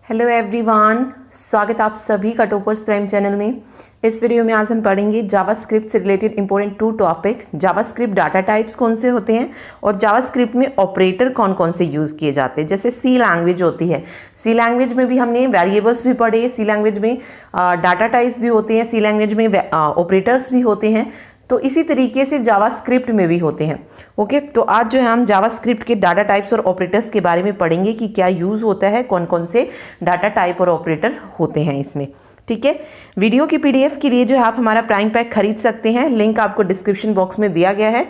Hello everyone, स्वागत आप सभी का टॉपर्स प्राइम चैनल में। इस वीडियो में आज हम पढ़ेंगे जावास्क्रिप्ट से related important 2 topic. JavaScript data types कौन से होते हैं और जावास्क्रिप्ट में ऑपरेटर कौन कौन से यूज़ किए जाते हैं। जैसे सी लैंग्वेज होती है, सी लैंग्वेज में भी हमने वेरिएबल्स भी पढ़े, सी लैंग्वेज में डाटा टाइप्स भी होते हैं, सी लैंग्वेज में ऑपरेटर्स भी होते हैं। तो इसी तरीके से जावास्क्रिप्ट में भी होते हैं। ओके, तो आज जो है हम जावास्क्रिप्ट के डाटा टाइप्स और ऑपरेटर्स के बारे में पढ़ेंगे कि क्या यूज़ होता है, कौन कौन से डाटा टाइप और ऑपरेटर होते हैं इसमें। ठीक है, वीडियो की पीडीएफ के लिए जो है आप हमारा प्राइम पैक खरीद सकते हैं। लिंक आपको डिस्क्रिप्शन बॉक्स में दिया गया है,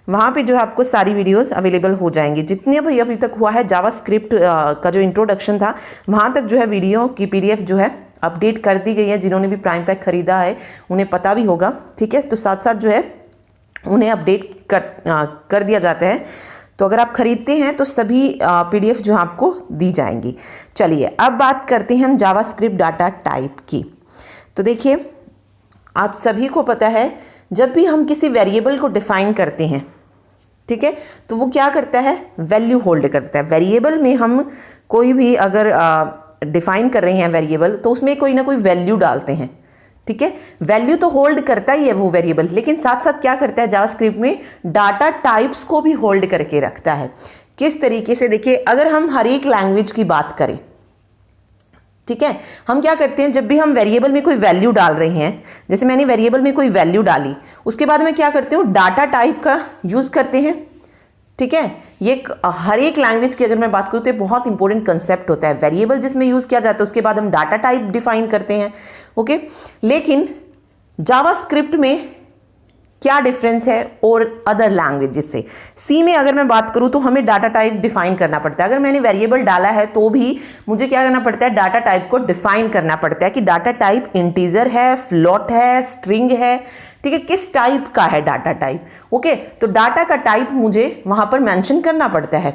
वहाँ पे जो है आपको सारी वीडियोस अवेलेबल हो जाएंगी। जितने भी अभी तक हुआ है जावास्क्रिप्ट का जो इंट्रोडक्शन था, वहाँ तक जो है वीडियो की पीडीएफ जो है अपडेट कर दी गई है। जिन्होंने भी प्राइम पैक खरीदा है उन्हें पता भी होगा। ठीक है, तो साथ साथ जो है उन्हें अपडेट कर दिया जाता है। तो अगर आप खरीदते हैं तो सभी पीडीएफ जो आपको दी जाएंगी। चलिए अब बात करते हैं हम जावास्क्रिप्ट डाटा टाइप की। तो देखिए, आप सभी को पता है जब भी हम किसी वेरिएबल को डिफाइन करते हैं, ठीक है, तो वो क्या करता है, वैल्यू होल्ड करता है। वेरिएबल में हम कोई भी अगर डिफाइन कर रहे हैं वेरिएबल, तो उसमें कोई ना कोई वैल्यू डालते हैं। ठीक है, वैल्यू तो होल्ड करता ही है वो वेरिएबल, लेकिन साथ साथ क्या करता है जावास्क्रिप्ट में, डाटा टाइप्स को भी होल्ड करके रखता है। किस तरीके से, देखिए अगर हम हर एक लैंग्वेज की बात करें, ठीक है, हम क्या करते हैं जब भी हम वेरिएबल में कोई वैल्यू डाल रहे हैं, जैसे मैंने वेरिएबल में कोई वैल्यू डाली, उसके बाद मैं क्या करती हूँ, डाटा टाइप का यूज करते हैं। ठीक है, ये हर एक लैंग्वेज की अगर मैं बात करूँ तो ये बहुत इंपॉर्टेंट कंसेप्ट होता है। वेरिएबल जिसमें यूज किया जाता है, उसके बाद हम डाटा टाइप डिफाइन करते हैं। ओके, लेकिन जावास्क्रिप्ट में क्या डिफरेंस है और अदर लैंग्वेजेस से। सी में अगर मैं बात करूं तो हमें डाटा टाइप डिफाइन करना पड़ता है। अगर मैंने वेरिएबल डाला है तो भी मुझे क्या करना पड़ता है, डाटा टाइप को डिफाइन करना पड़ता है कि डाटा टाइप इंटीजर है, फ्लोट है, स्ट्रिंग है। ठीक है, किस टाइप का है डाटा टाइप। ओके, तो डाटा का टाइप मुझे वहां पर मेंशन करना पड़ता है।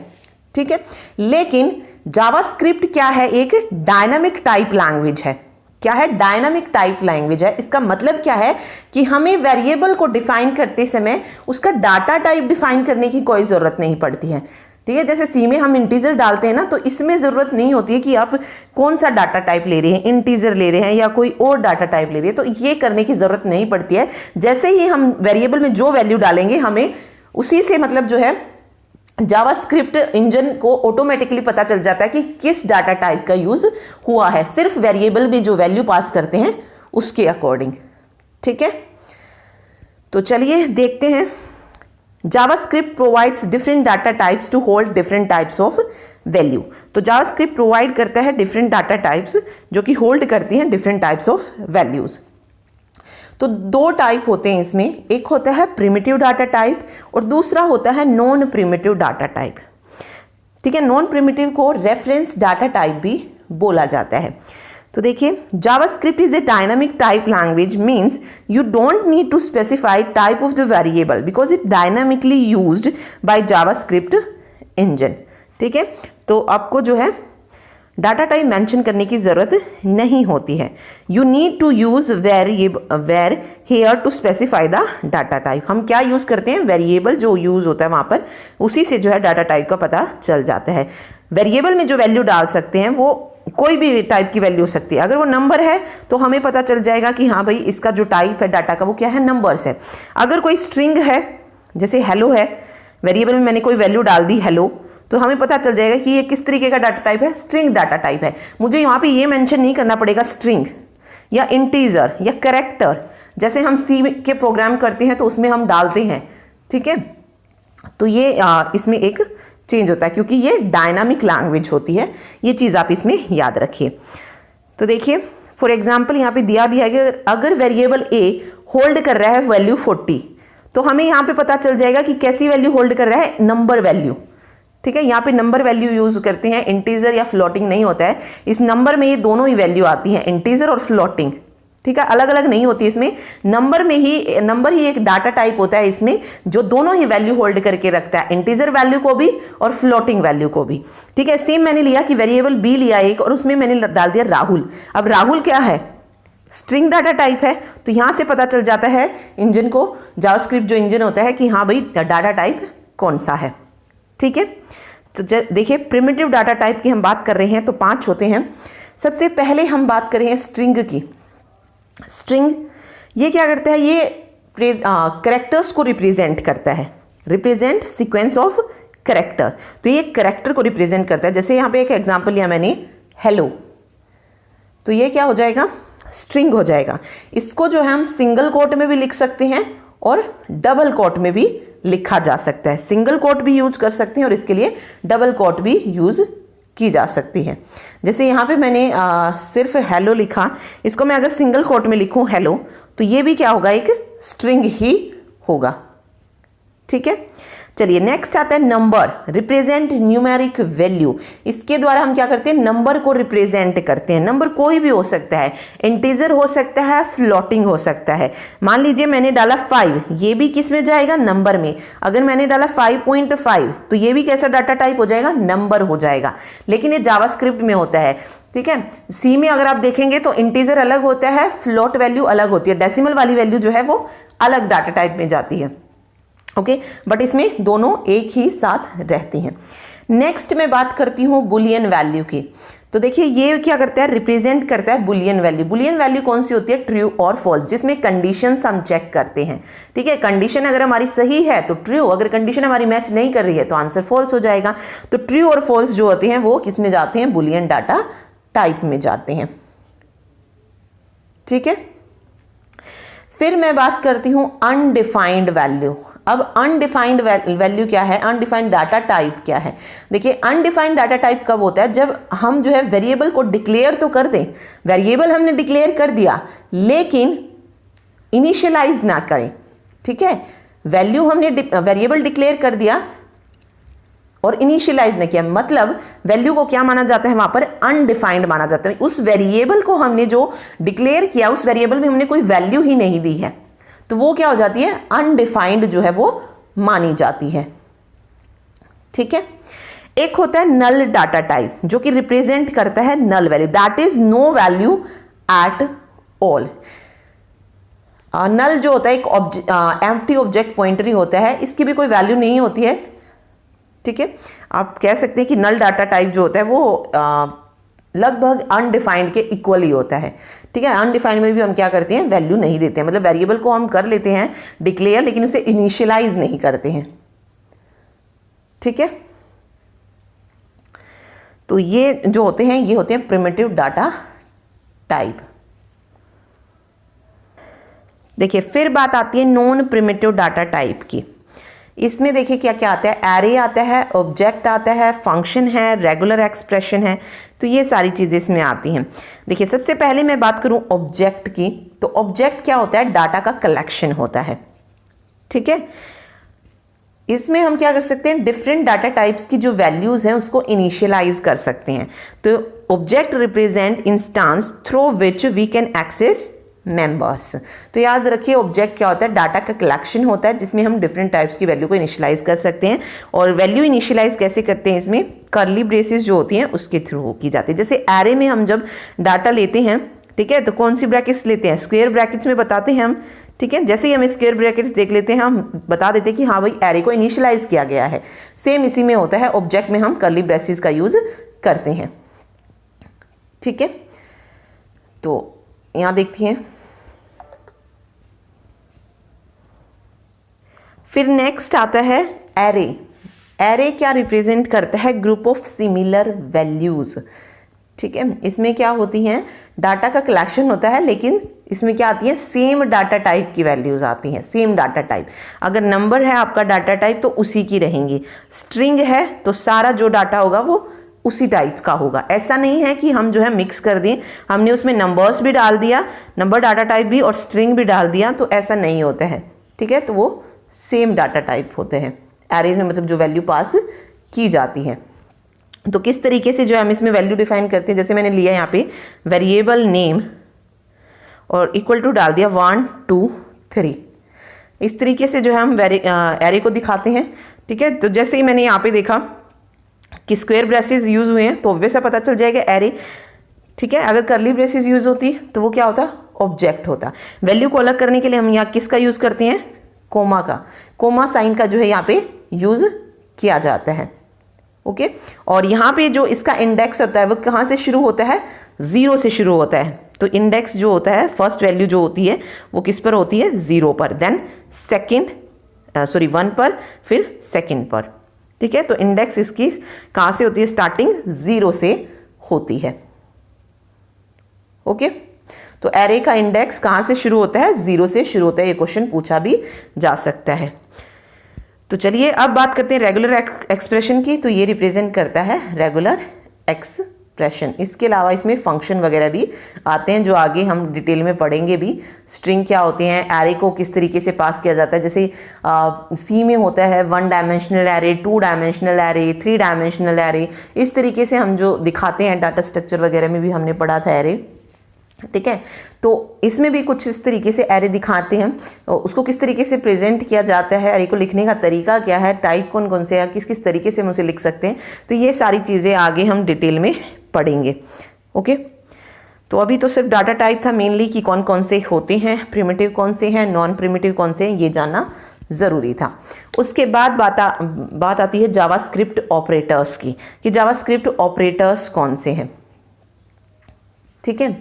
ठीक है, लेकिन जावास्क्रिप्ट क्या है, एक डायनामिक टाइप लैंग्वेज है। क्या है, डायनामिक टाइप लैंग्वेज है। इसका मतलब क्या है कि हमें वेरिएबल को डिफाइन करते समय उसका डाटा टाइप डिफाइन करने की कोई जरूरत नहीं पड़ती है। ठीक है, जैसे सी में हम इंटीजर डालते हैं ना, तो इसमें जरूरत नहीं होती है कि आप कौन सा डाटा टाइप ले रहे हैं, इंटीजर ले रहे हैं या कोई और डाटा टाइप ले रहे हैं, तो ये करने की जरूरत नहीं पड़ती है। जैसे ही हम वेरिएबल में जो वैल्यू डालेंगे, हमें उसी से मतलब जो है जावास्क्रिप्ट इंजन को ऑटोमेटिकली पता चल जाता है कि किस डाटा टाइप का यूज हुआ है, सिर्फ वेरिएबल में जो वैल्यू पास करते हैं उसके अकॉर्डिंग। ठीक है, तो चलिए देखते हैं। JavaScript provides different data types to hold different types of value. तो जावास्क्रिप्ट प्रोवाइड करता है डिफरेंट डाटा टाइप्स जो कि होल्ड करती हैं डिफरेंट टाइप्स ऑफ वैल्यूज। तो 2 टाइप होते हैं इसमें, एक होता है प्रिमिटिव डाटा टाइप और दूसरा होता है नॉन प्रिमिटिव डाटा टाइप। ठीक है, नॉन प्रिमिटिव को रेफरेंस डाटा टाइप भी बोला जाता है। तो देखिए, JavaScript is a dynamic type language, means you don't need to specify type of the variable because it dynamically used by JavaScript engine. ठीक है, तो आपको जो है डाटा टाइप मेंशन करने की जरूरत नहीं होती है। You need to use var here to specify the data type. हम क्या यूज करते हैं, वेरिएबल जो यूज होता है वहां पर, उसी से जो है डाटा टाइप का पता चल जाता है। वेरिएबल में जो वैल्यू डाल सकते हैं वो कोई भी टाइप की वैल्यू हो सकती है। अगर वो नंबर है तो हमें पता चल जाएगा कि हाँ भाई, इसका जो टाइप है डाटा का वो क्या है, नंबर्स है। अगर कोई स्ट्रिंग है, जैसे हेलो है, वेरिएबल में मैंने कोई वैल्यू डाल दी हेलो, तो हमें पता चल जाएगा कि ये किस तरीके का डाटा टाइप है, स्ट्रिंग डाटा टाइप है। मुझे यहाँ पे ये मेंशन नहीं करना पड़ेगा स्ट्रिंग या इंटीजर या कैरेक्टर, जैसे हम सी के प्रोग्राम करते हैं तो उसमें हम डालते हैं। ठीक है, तो ये इसमें एक चेंज होता है क्योंकि ये डायनामिक लैंग्वेज होती है। ये चीज़ आप इसमें याद रखिए। तो देखिए, फॉर एग्जाम्पल यहाँ पे दिया भी है कि अगर वेरिएबल ए होल्ड कर रहा है वैल्यू 40, तो हमें यहाँ पे पता चल जाएगा कि कैसी वैल्यू होल्ड कर रहा है, नंबर वैल्यू। ठीक है, यहाँ पे नंबर वैल्यू यूज करते हैं, इंटीजर या फ्लोटिंग नहीं होता है। इस नंबर में ये दोनों ही वैल्यू आती हैं, इंटीजर और फ्लोटिंग। ठीक है, अलग अलग नहीं होती इसमें। नंबर ही एक डाटा टाइप होता है इसमें, जो दोनों ही वैल्यू होल्ड करके रखता है, इंटीजर वैल्यू को भी और फ्लोटिंग वैल्यू को भी। ठीक है, सेम मैंने लिया कि वेरिएबल बी लिया एक और उसमें मैंने डाल दिया राहुल। अब राहुल क्या है, स्ट्रिंग डाटा टाइप है, तो यहां से पता चल जाता है इंजन को, जावास्क्रिप्ट जो इंजन होता है, कि हाँ भाई डाटा टाइप कौन सा है। ठीक है, तो देखिए प्रिमिटिव डाटा टाइप की हम बात कर रहे हैं तो 5 होते हैं। सबसे पहले हम बात करें स्ट्रिंग की। स्ट्रिंग ये क्या करता है, ये कैरेक्टर्स को रिप्रेजेंट करता है, रिप्रेजेंट सीक्वेंस ऑफ कैरेक्टर। तो ये कैरेक्टर को रिप्रेजेंट करता है। जैसे यहाँ पे एक एग्जांपल लिया मैंने, हेलो, तो ये क्या हो जाएगा, स्ट्रिंग हो जाएगा। इसको जो है हम सिंगल कोट में भी लिख सकते हैं और डबल कोट में भी लिखा जा सकता है। सिंगल कोट भी यूज कर सकते हैं और इसके लिए डबल कोट भी यूज की जा सकती है। जैसे यहाँ पे मैंने सिर्फ हेलो लिखा, इसको मैं अगर सिंगल कोट में लिखूं हेलो, तो ये भी क्या होगा, एक स्ट्रिंग ही होगा। ठीक है, चलिए नेक्स्ट आता है नंबर, रिप्रेजेंट न्यूमेरिक वैल्यू। इसके द्वारा हम क्या करते हैं, नंबर को रिप्रेजेंट करते हैं। नंबर कोई भी हो सकता है, इंटीजर हो सकता है, फ्लोटिंग हो सकता है। मान लीजिए मैंने डाला 5, ये भी किस में जाएगा, नंबर में। अगर मैंने डाला 5.5 तो ये भी कैसा डाटा टाइप हो जाएगा, नंबर हो जाएगा। लेकिन ये जावास्क्रिप्ट में होता है। ठीक है, सी में अगर आप देखेंगे तो इंटीजर अलग होता है, फ्लोट वैल्यू अलग होती है, डेसिमल वाली वैल्यू जो है वो अलग डाटा टाइप में जाती है। ओके, बट इसमें दोनों एक ही साथ रहती हैं। नेक्स्ट मैं बात करती हूँ बुलियन वैल्यू की। तो देखिए ये क्या करता है, रिप्रेजेंट करता है बुलियन वैल्यू। बुलियन वैल्यू कौन सी होती है, ट्रू और फॉल्स, जिसमें कंडीशंस हम चेक करते हैं। ठीक है, कंडीशन अगर हमारी सही है तो ट्रू, अगर कंडीशन हमारी मैच नहीं कर रही है तो आंसर फॉल्स हो जाएगा। तो ट्रू और फॉल्स जो होते हैं वो किस में जाते हैं, बुलियन डाटा टाइप में जाते हैं। ठीक है, फिर मैं बात करती हूँ अनडिफाइंड वैल्यू। अब अनडिफाइंड वैल्यू क्या है, अनडिफाइंड डाटा टाइप क्या है। देखिए अनडिफाइंड डाटा टाइप कब होता है, जब हम जो है वेरिएबल को डिक्लेयर तो कर दें, वेरिएबल हमने डिक्लेयर कर दिया लेकिन इनिशियलाइज ना करें। ठीक है, वैल्यू हमने वेरिएबल डिक्लेयर कर दिया और इनिशियलाइज नहीं किया, मतलब वैल्यू को क्या माना जाता है, वहां पर अनडिफाइंड माना जाता है। उस वेरिएबल को हमने जो डिक्लेयर किया, उस वेरिएबल में हमने कोई वैल्यू ही नहीं दी है, तो वो क्या हो जाती है, अनडिफाइंड जो है वो मानी जाती है। ठीक है, एक होता है नल डाटा टाइप, जो कि रिप्रेजेंट करता है null value, that is no value at all. Null जो होता है एक एम्प्टी ऑब्जेक्ट पॉइंटर ही होता है, इसकी भी कोई वैल्यू नहीं होती है। ठीक है, आप कह सकते हैं कि नल डाटा टाइप जो होता है वो लगभग अनडिफाइंड के इक्वल ही होता है। ठीक है, अनडिफाइंड में भी हम क्या करते हैं, वैल्यू नहीं देते हैं, मतलब वेरिएबल को हम कर लेते हैं डिक्लेयर लेकिन उसे इनिशियलाइज नहीं करते हैं। ठीक है, तो ये जो होते हैं ये होते हैं प्रिमिटिव डाटा टाइप। देखिए फिर बात आती है नॉन प्रिमिटिव डाटा टाइप की। इसमें देखिए क्या क्या आता है, एरे आता है, ऑब्जेक्ट आता है, फंक्शन है, रेगुलर एक्सप्रेशन है, तो ये सारी चीज़ें इसमें आती हैं। देखिए सबसे पहले मैं बात करूं ऑब्जेक्ट की, तो ऑब्जेक्ट क्या होता है, डाटा का कलेक्शन होता है। ठीक है, इसमें हम क्या कर सकते हैं, डिफरेंट डाटा टाइप्स की जो वैल्यूज़ हैं उसको इनिशियलाइज कर सकते हैं। तो object represent instance through which we can access members. तो याद रखिए ऑब्जेक्ट क्या होता है, डाटा का कलेक्शन होता है जिसमें हम डिफरेंट टाइप्स की वैल्यू को इनिशियलाइज कर सकते हैं। और वैल्यू इनिशियलाइज कैसे करते हैं, इसमें कर्ली ब्रेसेस जो होती हैं उसके थ्रू की जाती है। जैसे एरे में हम जब डाटा लेते हैं, ठीक है, तो कौन सी ब्रैकेट्स लेते हैं, स्क्वायर ब्रैकेट्स में बताते हैं हम। ठीक है, जैसे ही हम स्क्वायर ब्रैकेट्स देख लेते हैं हम बता देते हैं कि हाँ भाई एरे को इनिशियलाइज किया गया है। सेम इसी में होता है, ऑब्जेक्ट में हम कर्ली ब्रेसेस का यूज करते हैं। ठीक है, तो यहाँ देखती हैं। फिर नेक्स्ट आता है एरे। एरे क्या रिप्रेजेंट करता है, ग्रुप ऑफ सिमिलर वैल्यूज। ठीक है, इसमें क्या होती हैं, डाटा का कलेक्शन होता है लेकिन इसमें क्या आती है, सेम डाटा टाइप की वैल्यूज आती हैं। सेम डाटा टाइप, अगर नंबर है आपका डाटा टाइप तो उसी की रहेंगी, स्ट्रिंग है तो सारा जो डाटा होगा वो उसी टाइप का होगा। ऐसा नहीं है कि हम जो है मिक्स कर दें, हमने उसमें नंबर्स भी डाल दिया, नंबर डाटा टाइप भी और स्ट्रिंग भी डाल दिया, तो ऐसा नहीं होता है। ठीक है, तो वो सेम डाटा टाइप होते हैं एरेज में, मतलब जो वैल्यू पास की जाती है। तो किस तरीके से जो हम इसमें वैल्यू डिफाइन करते हैं, जैसे मैंने लिया यहाँ पे वेरिएबल नेम और इक्वल टू डाल दिया 1 2 3, इस तरीके से जो है हम एरे को दिखाते हैं। ठीक है, तो जैसे ही मैंने यहाँ पे देखा कि स्क्वायर ब्रेसेस यूज हुए हैं तो ऑब्वियस पता चल जाएगा एरे। ठीक है, अगर कर्ली ब्रेसेस यूज होती तो वो क्या होता, ऑब्जेक्ट होता। वैल्यू को अलग करने के लिए हम यहाँ किसका यूज करते हैं, कोमा का, कोमा साइन का जो है यहाँ पे यूज किया जाता है। ओके। और यहाँ पे जो इसका इंडेक्स होता है वो कहाँ से शुरू होता है, 0 से शुरू होता है। तो इंडेक्स जो होता है, फर्स्ट वैल्यू जो होती है वो किस पर होती है, 0 पर, देन 1 पर, फिर 2 पर। ठीक है, तो इंडेक्स इसकी कहाँ से होती है, स्टार्टिंग 0 से होती है। ओके, तो एरे का इंडेक्स कहाँ से शुरू होता है, 0 से शुरू होता है। ये क्वेश्चन पूछा भी जा सकता है। तो चलिए अब बात करते हैं रेगुलर एक्सप्रेशन की। तो ये रिप्रेजेंट करता है रेगुलर एक्सप्रेशन। इसके अलावा इसमें फंक्शन वगैरह भी आते हैं जो आगे हम डिटेल में पढ़ेंगे भी। स्ट्रिंग क्या होते हैं, एरे को किस तरीके से पास किया जाता है, जैसे सी में होता है 1 dimensional array, 2 dimensional array, 3 dimensional array. इस तरीके से हम जो दिखाते हैं डाटा स्ट्रक्चर वगैरह में भी हमने पढ़ा था एरे। ठीक है, तो इसमें भी कुछ इस तरीके से एरे दिखाते हैं, उसको किस तरीके से प्रेजेंट किया जाता है, एरे को लिखने का तरीका क्या है, टाइप कौन कौन से है, किस किस तरीके से हम उसे लिख सकते हैं। तो ये सारी चीज़ें आगे हम डिटेल में पढ़ेंगे। ओके, तो अभी तो सिर्फ डाटा टाइप था मेनली कि कौन कौन से होते हैं, प्रिमिटिव कौन से हैं, नॉन प्रिमिटिव कौन से हैं, ये जानना ज़रूरी था। उसके बाद बात आती है जावास्क्रिप्ट ऑपरेटर्स की, कि जावास्क्रिप्ट ऑपरेटर्स कौन से हैं। ठीक है,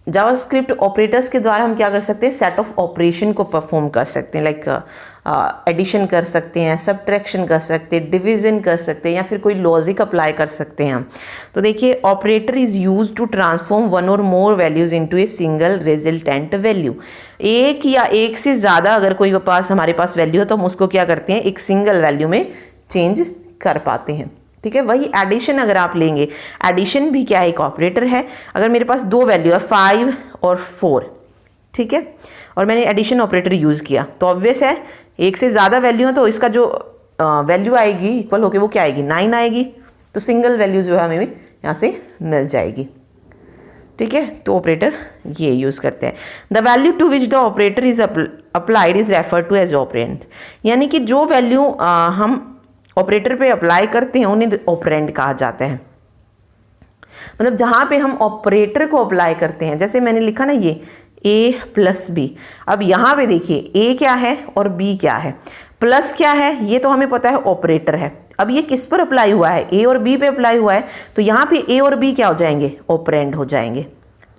जावास्क्रिप्ट ऑपरेटर्स के द्वारा हम क्या कर सकते हैं, सेट ऑफ ऑपरेशन को परफॉर्म कर सकते हैं, लाइक एडिशन कर सकते हैं, सब्ट्रैक्शन कर सकते हैं, डिवीजन कर सकते हैं, या फिर कोई लॉजिक अप्लाई कर सकते हैं हम। तो देखिए, operator is used to transform 1 or more values into a single resultant value. एक या एक से ज़्यादा अगर कोई हमारे पास वैल्यू है तो हम उसको क्या करते हैं, एक सिंगल वैल्यू में चेंज कर पाते हैं। ठीक है, वही एडिशन अगर आप लेंगे, एडिशन भी क्या है, एक ऑपरेटर है। अगर मेरे पास 2 वैल्यू है 5 और 4, ठीक है, और मैंने एडिशन ऑपरेटर यूज़ किया, तो ऑब्वियस है एक से ज़्यादा वैल्यू है तो इसका जो वैल्यू आएगी इक्वल होके वो क्या आएगी, 9 आएगी। तो सिंगल वैल्यू जो है हमें यहाँ से मिल जाएगी। ठीक है, तो ऑपरेटर ये यूज़ करते हैं। The value to which the operator is applied is refer to as operand, यानी कि जो वैल्यू हम ऑपरेटर पे अप्लाई करते हैं उन्हें ऑपरेंड कहा जाता है। मतलब जहाँ पे हम ऑपरेटर को अप्लाई करते हैं, जैसे मैंने लिखा ना ये a प्लस बी। अब यहाँ पे देखिए a क्या है और b क्या है, प्लस क्या है, ये तो हमें पता है ऑपरेटर है। अब ये किस पर अप्लाई हुआ है, a और b पे अप्लाई हुआ है, तो यहाँ पे a और b क्या हो जाएंगे, ऑपरेंड हो जाएंगे।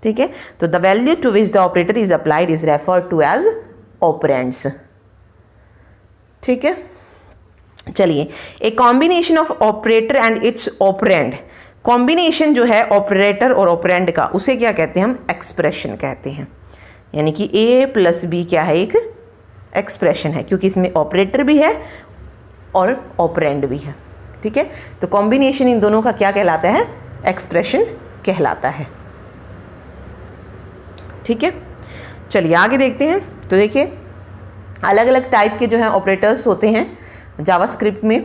ठीक है, तो the value to which the operator is applied is referred to as operands. ठीक है, चलिए, a combination of operator and its operand. Combination जो है ऑपरेटर और ऑपरेंड का, उसे क्या कहते हैं हम, एक्सप्रेशन कहते हैं। यानी कि a प्लस बी क्या है, एक एक्सप्रेशन है, क्योंकि इसमें ऑपरेटर भी है और ऑपरेंड भी है। ठीक है, तो कॉम्बिनेशन इन दोनों का क्या कहलाता है, एक्सप्रेशन कहलाता है। ठीक है, चलिए आगे देखते हैं। तो देखिए, अलग अलग टाइप के जो है ऑपरेटर्स होते हैं जावास्क्रिप्ट में।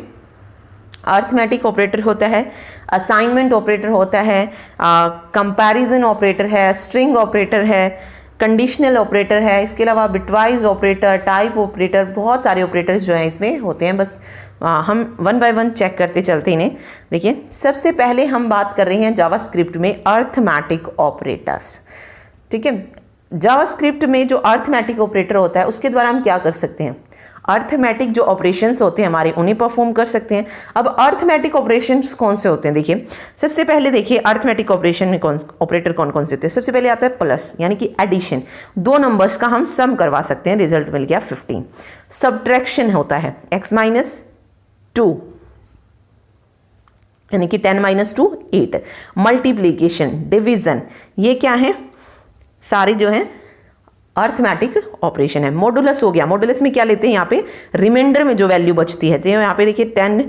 अर्थमेटिक ऑपरेटर होता है, असाइनमेंट ऑपरेटर होता है, कंपैरिजन ऑपरेटर है, स्ट्रिंग ऑपरेटर है, कंडीशनल ऑपरेटर है, इसके अलावा बिटवाइज ऑपरेटर, टाइप ऑपरेटर, बहुत सारे ऑपरेटर्स जो हैं इसमें होते हैं। बस हम 1 बाय 1 चेक करते चलते इन्हें। देखिए, सबसे पहले हम बात कर रहे हैं जावास्क्रिप्ट में अर्थमेटिक ऑपरेटर्स। ठीक है, जावास्क्रिप्ट में जो अर्थमेटिक ऑपरेटर होता है उसके द्वारा हम क्या कर सकते हैं, अर्थमेटिक जो ऑपरेशंस होते हैं हमारे उन्हें परफॉर्म कर सकते हैं। अब अर्थमेटिक ऑपरेशंस कौन से होते हैं, देखिए सबसे पहले देखिए अर्थमेटिक ऑपरेशन में ऑपरेटर कौन कौन से होते हैं। सबसे पहले आता है प्लस, यानी कि एडिशन, 2 नंबर्स का हम सम करवा सकते हैं, रिजल्ट मिल गया 15। सब्ट्रैक्शन होता है x माइनस 2, यानी कि 10 - 2 8। मल्टीप्लीकेशन, डिवीजन, ये क्या है, सारे जो है अर्थमेटिक ऑपरेशन है। मॉडुलस हो गया, मॉडुलस में क्या लेते हैं, यहाँ पे रिमाइंडर में जो वैल्यू बचती है, तो यहाँ पे देखिए 10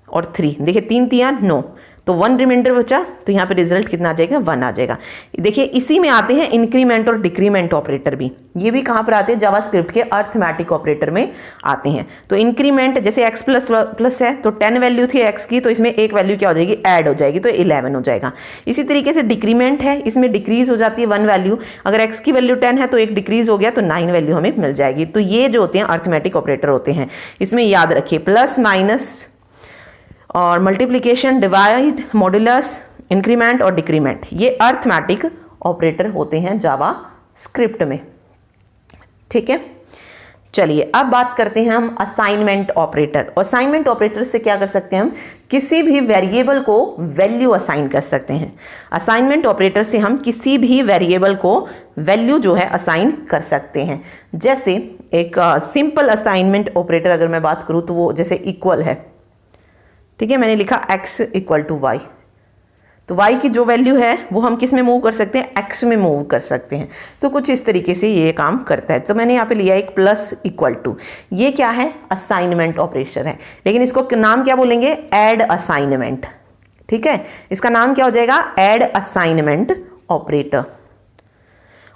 और 3, देखिए 3 3 9, तो 1 रिमाइंडर बचा, तो यहाँ पे रिजल्ट कितना आ जाएगा, 1 आ जाएगा। देखिए इसी में आते हैं इंक्रीमेंट और डिक्रीमेंट ऑपरेटर भी, ये भी कहाँ पर आते हैं, जावास्क्रिप्ट के अर्थमेटिक ऑपरेटर में आते हैं। तो इंक्रीमेंट, जैसे x प्लस है तो 10 वैल्यू थी x की, तो इसमें एक वैल्यू क्या हो जाएगी, ऐड हो जाएगी, तो 11 हो जाएगा। इसी तरीके से डिक्रीमेंट है, इसमें डिक्रीज हो जाती है 1 वैल्यू, अगर x की वैल्यू 10 है तो एक डिक्रीज हो गया, तो 9 वैल्यू हमें मिल जाएगी। तो ये जो होते हैं अर्थमेटिक ऑपरेटर होते हैं। इसमें याद रखिए प्लस माइनस और मल्टीप्लिकेशन, डिवाइड, मॉड्यूलस, इंक्रीमेंट और डिक्रीमेंट, ये अर्थमेटिक ऑपरेटर होते हैं जावा स्क्रिप्ट में। ठीक है, चलिए अब बात करते हैं हम असाइनमेंट ऑपरेटर। असाइनमेंट ऑपरेटर से क्या कर सकते हैं, हम किसी भी वेरिएबल को वैल्यू असाइन कर सकते हैं। असाइनमेंट ऑपरेटर से हम किसी भी वेरिएबल को वैल्यू जो है असाइन कर सकते हैं। जैसे एक सिंपल असाइनमेंट ऑपरेटर अगर मैं बात करूं तो वो जैसे इक्वल है, ठीक है, मैंने लिखा x इक्वल टू वाई, तो y की जो वैल्यू है वो हम किस में मूव कर सकते हैं, x में मूव कर सकते हैं। तो कुछ इस तरीके से ये काम करता है। तो मैंने यहाँ पे लिया एक प्लस इक्वल टू, ये क्या है, असाइनमेंट ऑपरेशन है, लेकिन इसको नाम क्या बोलेंगे, ऐड असाइनमेंट। ठीक है, इसका नाम क्या हो जाएगा, ऐड असाइनमेंट ऑपरेटर।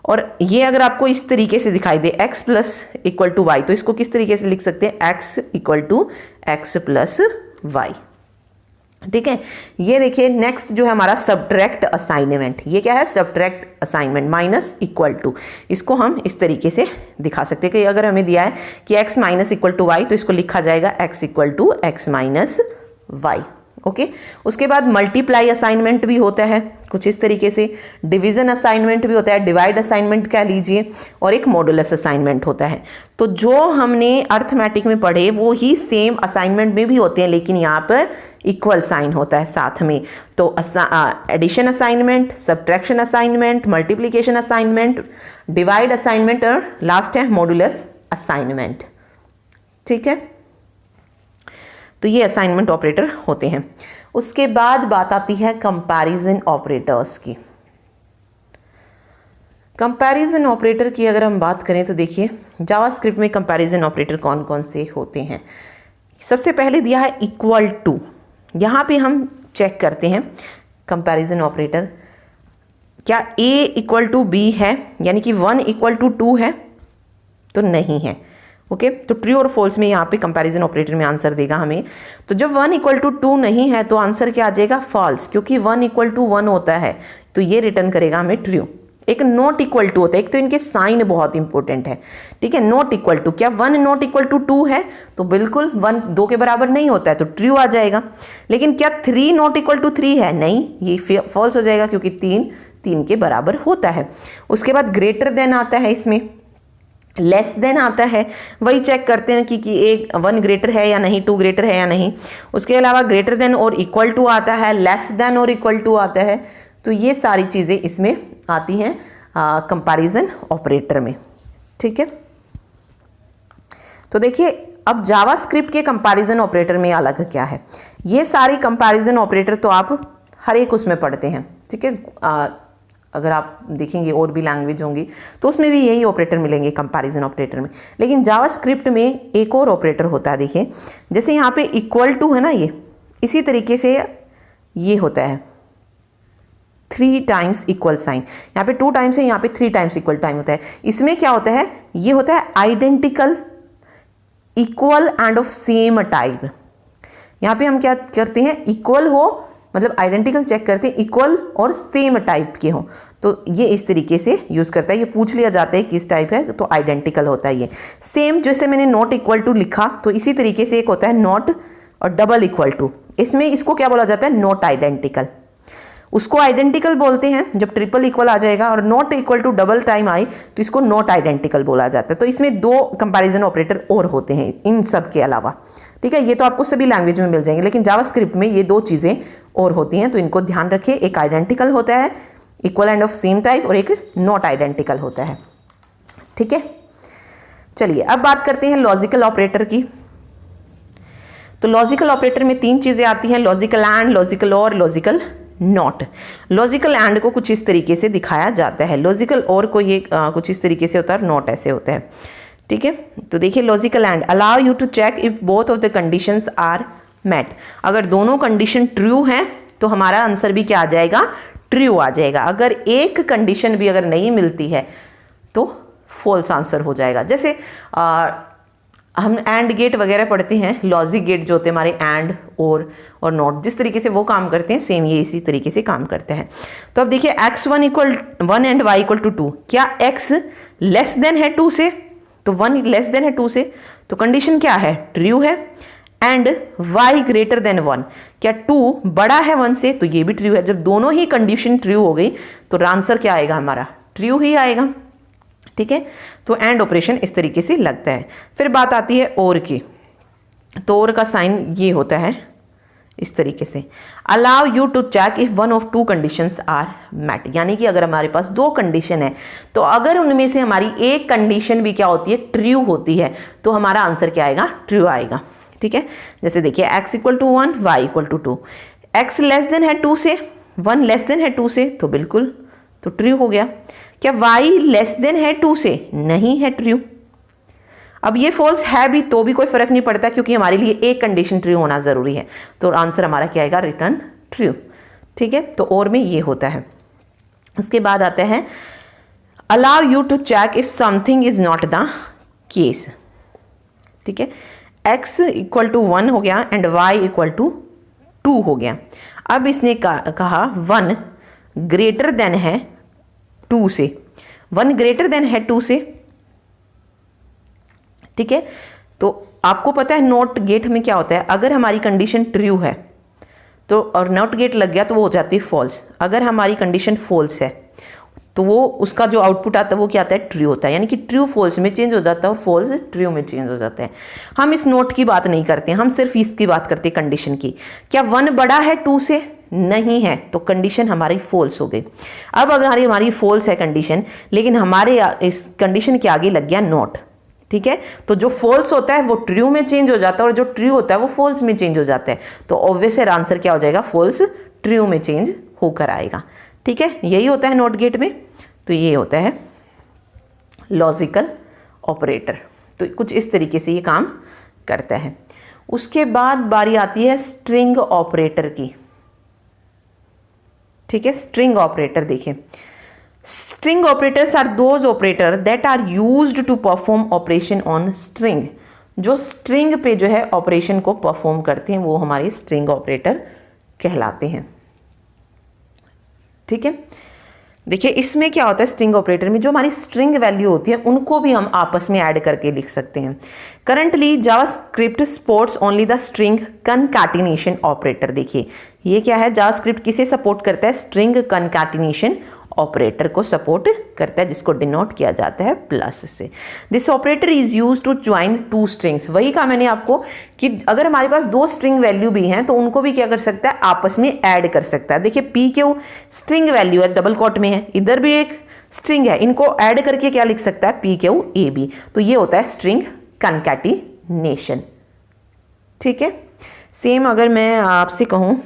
और ये अगर आपको इस तरीके से दिखाई दे x plus equal to y, तो इसको किस तरीके से लिख सकते हैं, x equal to x plus y. ठीक है, ये देखिए नेक्स्ट जो है हमारा सब्ट्रैक्ट असाइनमेंट। ये क्या है, subtract assignment, minus equal to. इसको हम इस तरीके से दिखा सकते हैं कि अगर हमें दिया है कि x minus equal to y, तो इसको लिखा जाएगा x equal to x minus y. Okay, उसके बाद मल्टीप्लाई असाइनमेंट भी होता है कुछ इस तरीके से, डिवीजन असाइनमेंट भी होता है, डिवाइड असाइनमेंट कह लीजिए, और एक मॉडुलस असाइनमेंट होता है। तो जो हमने अर्थमेटिक में पढ़े वो ही सेम असाइनमेंट में भी होते हैं, लेकिन यहाँ पर इक्वल साइन होता है साथ में। तो addition assignment, subtraction assignment, multiplication assignment, divide assignment और लास्ट है मॉडुलस असाइनमेंट। ठीक है, तो ये असाइनमेंट ऑपरेटर होते हैं। उसके बाद बात आती है कंपैरिजन ऑपरेटर्स की। कंपैरिजन ऑपरेटर की अगर हम बात करें तो देखिए जावास्क्रिप्ट में कंपैरिजन ऑपरेटर कौन कौन से होते हैं। सबसे पहले दिया है इक्वल टू। यहाँ पे हम चेक करते हैं कंपैरिजन ऑपरेटर, क्या a इक्वल टू बी है, यानी कि 1 इक्वल टू 2 है, तो नहीं है। ओके, तो ट्रू और फॉल्स में यहाँ पे कंपैरिजन ऑपरेटर में आंसर देगा हमें। तो जब 1 इक्वल टू 2 नहीं है तो आंसर क्या आ जाएगा, फॉल्स, क्योंकि 1 इक्वल टू 1 होता है, तो ये रिटर्न करेगा हमें ट्रू। एक नॉट इक्वल टू होता है, एक तो इनके साइन बहुत इंपॉर्टेंट है। ठीक है, नॉट इक्वल टू, क्या 1 नॉट इक्वल टू 2 है, तो बिल्कुल 1 2 के बराबर नहीं होता है, तो ट्रू आ जाएगा। लेकिन क्या 3 नॉट इक्वल टू 3 है, नहीं, ये फॉल्स हो जाएगा, क्योंकि 3 के बराबर होता है। उसके बाद ग्रेटर देन आता है, इसमें लेस देन आता है, वही चेक करते हैं कि एक 1 ग्रेटर है या नहीं, 2 ग्रेटर है या नहीं। उसके अलावा ग्रेटर देन और इक्वल टू आता है, लेस देन और इक्वल टू आता है। तो ये सारी चीज़ें इसमें आती हैं कंपैरिजन ऑपरेटर में। ठीक है, तो देखिए अब जावास्क्रिप्ट के कंपैरिजन ऑपरेटर में अलग क्या है। ये सारी कंपैरिजन ऑपरेटर तो आप हर एक उसमें पढ़ते हैं। ठीक है, अगर आप देखेंगे और भी लैंग्वेज होंगी तो उसमें भी यही ऑपरेटर मिलेंगे कंपैरिजन ऑपरेटर में। लेकिन जावास्क्रिप्ट में एक और ऑपरेटर होता है, देखिए जैसे यहाँ पे इक्वल टू है ना, ये इसी तरीके से ये होता है 3 टाइम्स इक्वल साइन। यहाँ पे 2 टाइम्स है, यहाँ पे 3 टाइम्स इक्वल टाइम होता है। इसमें क्या होता है, ये होता है identical, equal end of same type. यहाँ पे हम क्या करते हैं, इक्वल हो मतलब आइडेंटिकल चेक करते हैं, इक्वल और सेम टाइप के हो, तो ये इस तरीके से यूज़ करता है। ये पूछ लिया जाता है किस टाइप है, तो आइडेंटिकल होता है ये। सेम जैसे मैंने नॉट इक्वल टू लिखा, तो इसी तरीके से एक होता है नॉट और डबल इक्वल टू। इसमें इसको क्या बोला जाता है, नॉट आइडेंटिकल। उसको आइडेंटिकल बोलते हैं जब ट्रिपल इक्वल आ जाएगा, और not equal to double time आई तो इसको नॉट आइडेंटिकल बोला जाता है। तो इसमें 2 कंपैरिजन ऑपरेटर और होते हैं इन सब के अलावा। ठीक है, ये तो आपको सभी लैंग्वेज में मिल जाएंगे, लेकिन जावास्क्रिप्ट में ये 2 चीज़ें और होती हैं, तो इनको ध्यान रखिए। एक आइडेंटिकल होता है, equal end of same type, और एक नॉट आइडेंटिकल होता है। ठीक है, चलिए अब बात करते हैं लॉजिकल ऑपरेटर की। तो लॉजिकल ऑपरेटर में 3 चीज़ें आती हैं, लॉजिकल एंड, लॉजिकल और, लॉजिकल नॉट। लॉजिकल एंड को कुछ इस तरीके से दिखाया जाता है, लॉजिकल और को ये कुछ इस तरीके से होता है, नॉट ऐसे होता है। ठीक है, तो देखिए logical and allow you to check if both of the conditions are met. अगर दोनों कंडीशन ट्रू हैं तो हमारा आंसर भी क्या आ जाएगा, ट्रू आ जाएगा। अगर एक कंडीशन भी अगर नहीं मिलती है तो फॉल्स आंसर हो जाएगा। जैसे हम एंड गेट वगैरह पढ़ते हैं, लॉजिक गेट जो होते हैं हमारे एंड और नॉट, जिस तरीके से वो काम करते हैं सेम ये इसी तरीके से काम करते हैं। तो अब देखिए x1 equal 1 and y equal to 2, क्या x लेस देन है 2 से, तो 1 लेस देन है 2 से, तो कंडीशन क्या है, ट्रू है। एंड y ग्रेटर देन 1, क्या 2 बड़ा है 1 से, तो ये भी ट्रू है। जब दोनों ही कंडीशन ट्रू हो गई तो आंसर क्या आएगा हमारा, ट्रू ही आएगा। ठीक है। तो एंड ऑपरेशन इस तरीके से लगता है। फिर बात आती है और की, तो और का साइन ये होता है इस तरीके से, allow you to check if one of two conditions are met, यानी कि अगर हमारे पास दो कंडीशन है तो अगर उनमें से हमारी एक कंडीशन भी क्या होती है, ट्रू होती है, तो हमारा आंसर क्या आएगा, ट्रू आएगा। ठीक है, जैसे देखिए x equal to 1, y equal to 2, x less than है 2 से, 1 लेस देन है 2 से, तो बिल्कुल तो ट्रू हो गया। क्या y लेस देन है 2 से, नहीं है ट्रू। अब ये फॉल्स है भी तो भी कोई फर्क नहीं पड़ता, क्योंकि हमारे लिए एक कंडीशन ट्रू होना जरूरी है, तो आंसर हमारा क्या आएगा, रिटर्न ट्रू। ठीक है, तो और में ये होता है। उसके बाद आता है allow you to check if something is not the case. ठीक है, x इक्वल टू 1 हो गया एंड y इक्वल टू 2 हो गया। अब इसने कहा 1 ग्रेटर देन है 2 से, 1 ग्रेटर देन है 2 से। ठीक है, तो आपको पता है नॉट गेट में क्या होता है, अगर हमारी कंडीशन ट्रू है तो और नॉट गेट लग गया तो वो हो जाती है फॉल्स। अगर हमारी कंडीशन फॉल्स है तो वो उसका जो आउटपुट आता है वो क्या आता है, ट्रू होता है, यानी कि ट्रू फॉल्स में चेंज हो जाता है और फॉल्स ट्रू में चेंज हो जाता है। हम इस नोट की बात नहीं करते, हम सिर्फ इसकी बात करते हैं कंडीशन की। क्या 1 बड़ा है 2 से, नहीं है, तो कंडीशन हमारी फॉल्स हो गई। अब अगर हमारी फॉल्स है कंडीशन, लेकिन हमारे इस कंडीशन के आगे लग गया नॉट, ठीक है, तो जो फॉल्स होता है वो ट्रू में चेंज हो जाता है और जो ट्रू होता है वो फॉल्स में चेंज हो जाता है। तो ऑब्वियस है आंसर क्या हो जाएगा, फॉल्स ट्रू में चेंज होकर आएगा। ठीक है, यही होता है नॉट गेट में। तो ये होता है लॉजिकल ऑपरेटर। तो कुछ इस तरीके से ये काम करता है। उसके बाद बारी आती है स्ट्रिंग ऑपरेटर की। ठीक है, स्ट्रिंग ऑपरेटर देखिए, string operators are those operator that are used to perform operation on string. जो स्ट्रिंग पे जो है ऑपरेशन को परफॉर्म करते हैं वो हमारे स्ट्रिंग ऑपरेटर कहलाते हैं। ठीक है, देखिए इसमें क्या होता है, स्ट्रिंग ऑपरेटर में जो हमारी स्ट्रिंग वैल्यू होती है उनको भी हम आपस में ऐड करके लिख सकते हैं। Currently JavaScript supports only the string concatenation operator. देखिए ये क्या है, जावास्क्रिप्ट किसे सपोर्ट करता है, स्ट्रिंग कनकैटिनेशन ऑपरेटर को सपोर्ट करता है, जिसको डिनोट किया जाता है प्लस से। This operator is use to join 2 strings. वही कहा मैंने आपको कि अगर हमारे पास 2 स्ट्रिंग वैल्यू भी हैं तो उनको भी क्या कर सकता है, आपस में ऐड कर सकता है। देखिए पी क्यू स्ट्रिंग वैल्यू है, डबल कोट में है, इधर भी एक स्ट्रिंग है, इनको ऐड करके क्या लिख सकता है, पी क्यू ए बी। तो ये होता है स्ट्रिंग कनकैटिनेशन। ठीक है, सेम अगर मैं आपसे कहूँ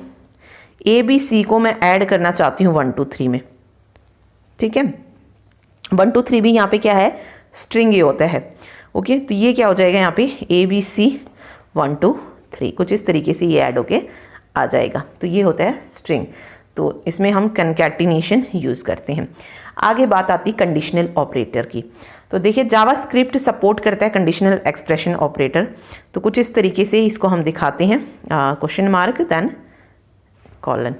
ए बी सी को मैं ऐड करना चाहती हूँ 1 2 3 में, ठीक है, 1 2 3 भी यहाँ पे क्या है, स्ट्रिंग ये होता है। ओके, तो ये क्या हो जाएगा यहाँ पे ए बी सी 1 2 3, कुछ इस तरीके से ये ऐड होके आ जाएगा। तो ये होता है स्ट्रिंग। तो इसमें हम कनकैटिनेशन यूज़ करते हैं। आगे बात आती है कंडीशनल ऑपरेटर की। तो देखिए जावास्क्रिप्ट सपोर्ट करता है कंडीशनल एक्सप्रेशन ऑपरेटर। तो कुछ इस तरीके से इसको हम दिखाते हैं, question mark then colon.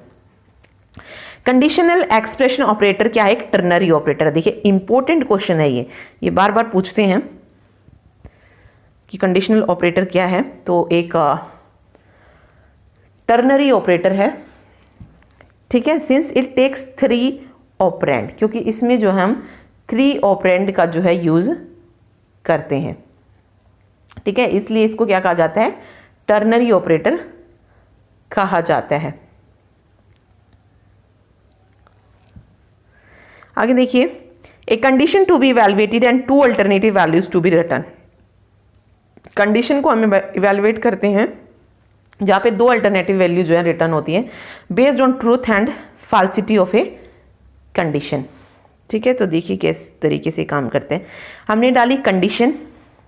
Conditional expression operator क्या है, एक टर्नरी ऑपरेटर। देखिए इंपॉर्टेंट क्वेश्चन है ये बार बार पूछते हैं कि कंडीशनल ऑपरेटर क्या है। तो एक टर्नरी ऑपरेटर है, ठीक है, सिंस इट टेक्स 3 ऑपरेंड, क्योंकि इसमें जो हम 3 ऑपरेंड का जो है यूज करते हैं। ठीक है, इसलिए इसको क्या कहा जाता है, टर्नरी ऑपरेटर कहा जाता है। आगे देखिए, a condition to be evaluated and 2 alternative values to be return. Condition को हम इवैल्यूएट करते हैं जहाँ पे 2 अल्टरनेटिव वैल्यू जो है रिटर्न होती है based on truth and falsity of a condition. ठीक है, तो देखिए किस तरीके से काम करते हैं। हमने डाली condition,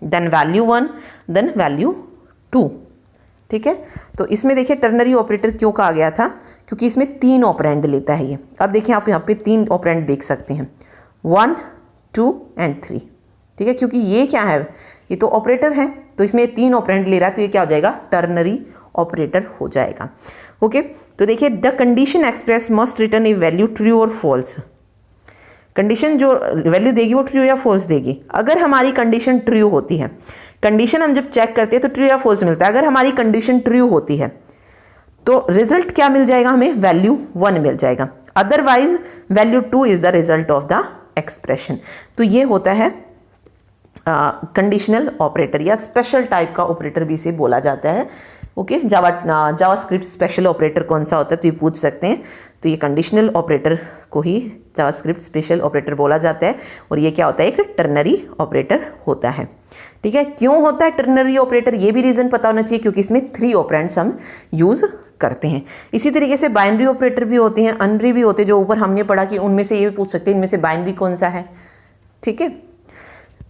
then value 1, then value 2। ठीक है, तो इसमें देखिए टर्नरी ऑपरेटर क्यों कहा गया था, क्योंकि इसमें 3 ऑपरेंड लेता है ये। अब देखिए आप यहाँ पे 3 ऑपरेंड देख सकते हैं, 1 2 एंड 3। ठीक है, क्योंकि ये क्या है, ये तो ऑपरेटर है, तो इसमें 3 ऑपरेंड ले रहा है, तो ये क्या हो जाएगा, टर्नरी ऑपरेटर हो जाएगा। ओके, तो देखिए the condition express must return A value true और फॉल्स। कंडीशन जो वैल्यू देगी वो ट्रू या फॉल्स देगी। अगर हमारी कंडीशन ट्रू होती है, कंडीशन हम जब चेक करते हैं तो ट्रू या फॉल्स मिलता है। अगर हमारी कंडीशन ट्रू होती है तो रिजल्ट क्या मिल जाएगा, हमें वैल्यू 1 मिल जाएगा। Otherwise value 2 is the result of the expression. तो ये होता है कंडीशनल ऑपरेटर या स्पेशल टाइप का ऑपरेटर भी इसे बोला जाता है। ओके, जावास्क्रिप्ट स्पेशल ऑपरेटर कौन सा होता है तो ये पूछ सकते हैं। तो ये कंडीशनल ऑपरेटर को ही जावास्क्रिप्ट स्पेशल ऑपरेटर बोला जाता है। और ये क्या होता है, एक टर्नरी ऑपरेटर होता है। ठीक है, क्यों होता है टर्नरी ऑपरेटर, ये भी रीज़न पता होना चाहिए, क्योंकि इसमें 3 ऑपरेंड्स हम यूज़ करते हैं। इसी तरीके से बाइनरी ऑपरेटर भी होते हैं, अनरी भी होते हैं, जो ऊपर हमने पढ़ा कि उनमें से ये भी पूछ सकते हैं इनमें से बाइनरी कौन सा है। ठीक है,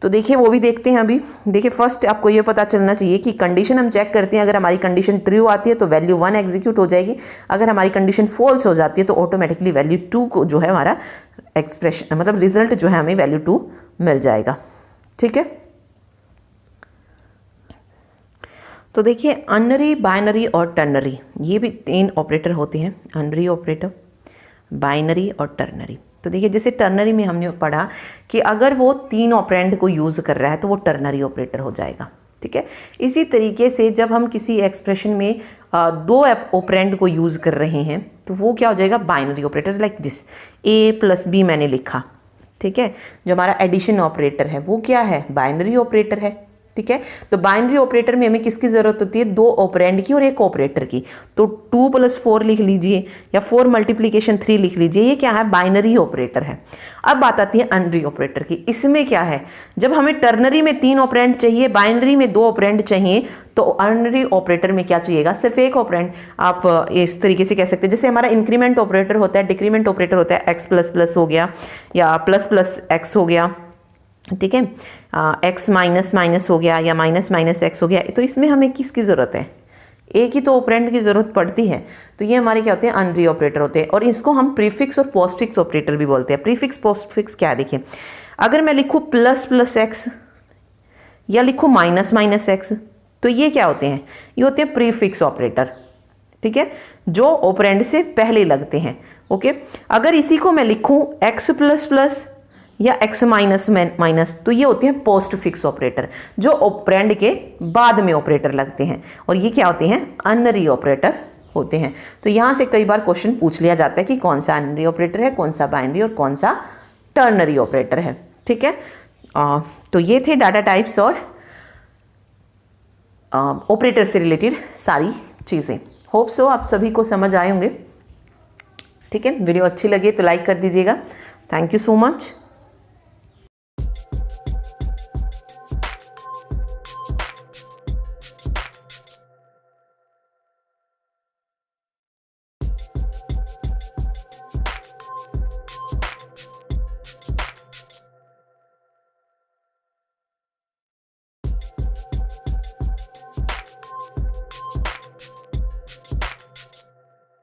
तो देखिए वो भी देखते हैं अभी। देखिए फर्स्ट आपको ये पता चलना चाहिए कि कंडीशन हम चेक करते हैं, अगर हमारी कंडीशन ट्रू आती है तो वैल्यू 1 एग्जीक्यूट हो जाएगी, अगर हमारी कंडीशन फॉल्स हो जाती है तो ऑटोमेटिकली वैल्यू 2 को जो है हमारा एक्सप्रेशन मतलब रिजल्ट जो है हमें वैल्यू 2 मिल जाएगा। ठीक है, तो देखिए अनरी, बाइनरी और टर्नरी ये भी 3 ऑपरेटर होते हैं, अनरी ऑपरेटर, बाइनरी और टर्नरी। तो देखिए जैसे टर्नरी में हमने पढ़ा कि अगर वो 3 ऑपरेंड को यूज़ कर रहा है तो वो टर्नरी ऑपरेटर हो जाएगा। ठीक है, इसी तरीके से जब हम किसी एक्सप्रेशन में 2 ऑपरेंड को यूज़ कर रहे हैं तो वो क्या हो जाएगा, binary operator. Like this, a plus b मैंने लिखा। ठीक है, जो हमारा एडिशन ऑपरेटर है वो क्या है, बाइनरी ऑपरेटर है। ठीक है, तो बाइनरी ऑपरेटर में हमें किसकी जरूरत होती है, 2 ऑपरेंड की और 1 ऑपरेटर की। तो 2 + 4 लिख लीजिए या 4 × 3 लिख लीजिए, ये क्या है, बाइनरी ऑपरेटर है। अब बात आती है अनरी ऑपरेटर की। इसमें क्या है, जब हमें टर्नरी में 3 ऑपरेंड चाहिए, बाइनरी में 2 ऑपरेंड चाहिए, तो अनरी ऑपरेटर में क्या चाहिएगा, सिर्फ 1 ऑपरेंड। आप इस तरीके से कह सकते हैं जैसे हमारा इंक्रीमेंट ऑपरेटर होता है, डिक्रीमेंट ऑपरेटर होता है, x++ हो गया या ++x हो गया। ठीक है, x माइनस हो गया या माइनस x हो गया। तो इसमें हमें किसकी ज़रूरत है, एक ही तो ऑपरेंड की ज़रूरत पड़ती है। तो ये हमारे क्या होते हैं, अनरी ऑपरेटर होते हैं। और इसको हम प्रीफिक्स और पोस्टफिक्स ऑपरेटर भी बोलते हैं। प्रीफिक्स पोस्टफिक्स क्या है, देखिए अगर मैं लिखूँ ++x या लिखूँ -x, तो ये क्या होते हैं, ये होते हैं प्रीफिक्स ऑपरेटर। ठीक है, जो ऑपरेंड से पहले लगते हैं। ओके, अगर इसी को मैं लिखूँ x++ या x माइनस, तो ये होते हैं पोस्ट फिक्स ऑपरेटर, जो ऑपरेंड के बाद में ऑपरेटर लगते हैं। और ये क्या होते हैं, अनरी ऑपरेटर होते हैं। तो यहाँ से कई बार क्वेश्चन पूछ लिया जाता है कि कौन सा अनरी ऑपरेटर है, कौन सा बाइनरी और कौन सा टर्नरी ऑपरेटर है। ठीक है, तो ये थे डाटा टाइप्स और ऑपरेटर से रिलेटेड सारी चीज़ें। होप सो आप सभी को समझ आए होंगे। ठीक है, वीडियो अच्छी लगे तो लाइक कर दीजिएगा। Thank you so much.